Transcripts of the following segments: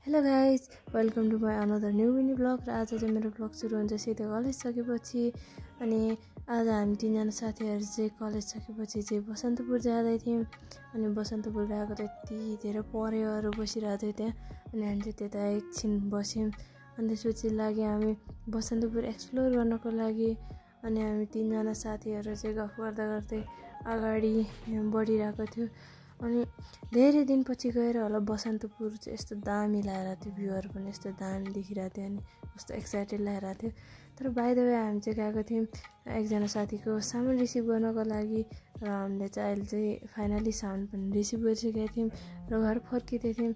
Hello guys, welcome to my another new mini vlog. र आज चाहिँ मेरो ब्लग सुरु हुन्छ सिधै कलेज सकेपछि। अनि आज हामी तीनजना साथीहरू चाहिँ कलेज सकेपछि चाहिँ बसन्तपुर जाँदै थियौँ। अनि बसन्तपुर गएको त यति धेरै परेवाहरू बसिरहेको थियो त्यहाँ। अनि हामी चाहिँ त्यता एकछिन बस्यौँ। अनि त्यसपछि लाग्यो हामी बसन्तपुर एक्सप्लोर गर्नको लागि। अनि हामी तीनजना साथीहरू चाहिँ गफ गर्दा गर्दै अगाडि बढिरहेको थियो। अनि धेरै दिनपछि गएर होला बसन्तपुर चाहिँ यस्तो दामी लागेको थियो, भ्यूहरू पनि यस्तो दामी देखिरहेको थियो। अनि कस्तो एक्साइटेड लागिरहेको थियो। तर बाइ द वे हामी चाहिँ गएको थियौँ एकजना साथीको सामान रिसिभ गर्नको लागि। र हामीले चाहिँ अहिले चाहिँ फाइनली सामान पनि रिसिभ गरिसकेका थियौँ र घर फर्किँदै थियौँ।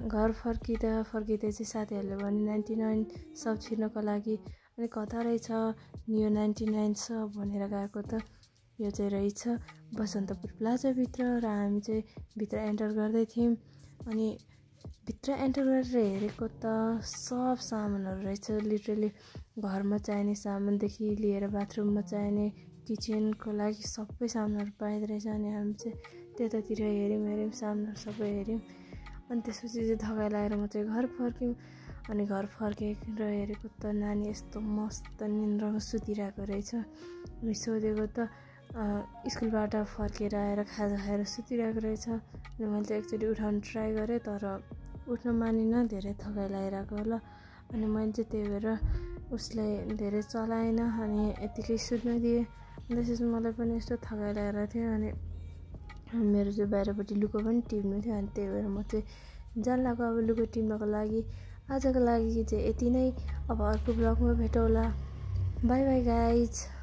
घर फर्किँदै चाहिँ साथीहरूले भने 99 सब छिर्नको लागि। अनि कता रहेछ यो 99 सब भनेर गएको त यो चाहिँ रहेछ बसन्तपुर प्लाजाभित्र। र हामी चाहिँ भित्र एन्टर गर्दै थियौँ। अनि भित्र एन्टर गरेर हेरेको त सब सामानहरू रहेछ। लिटरली घरमा चाहिने सामानदेखि लिएर बाथरुममा चाहिने किचनको लागि सबै सामानहरू पाइँदो रहेछ। अनि हामी चाहिँ त्यतातिर हेऱ्यौँ सामानहरू सबै हेऱ्यौँ। अनि त्यसपछि चाहिँ थकाइ लागेर म चाहिँ घर फर्क्यौँ। अनि घर फर्केर हेरेको त नानी यस्तो मस्त निन्द्रामा सुतिरहेको रहेछ। अनि सोधेको त स्कुलबाट फर्केर आएर खाजा खाएर सुतिरहेको रहेछ। अनि मैले चाहिँ एक्चुअली उठाउनु ट्राई गरेँ, तर उठ्न मानिनँ, धेरै थकाइ लागिरहेको होला। अनि मैले चाहिँ त्यही भएर उसलाई धेरै चलाएन अनि यत्तिकै सुत्न दिएँ। अनि त्यसपछि मलाई पनि यस्तो थकाइ लागेको थियो। अनि मेरो चाहिँ बाहिरपट्टि लुगा पनि टिप्नु थियो। अनि त्यही भएर म चाहिँ जान लाग्यो अब लुगा टिप्नको लागि। आजको लागि चाहिँ यति नै। अब अर्को ब्लगमा भेटौँला। Bye bye guys.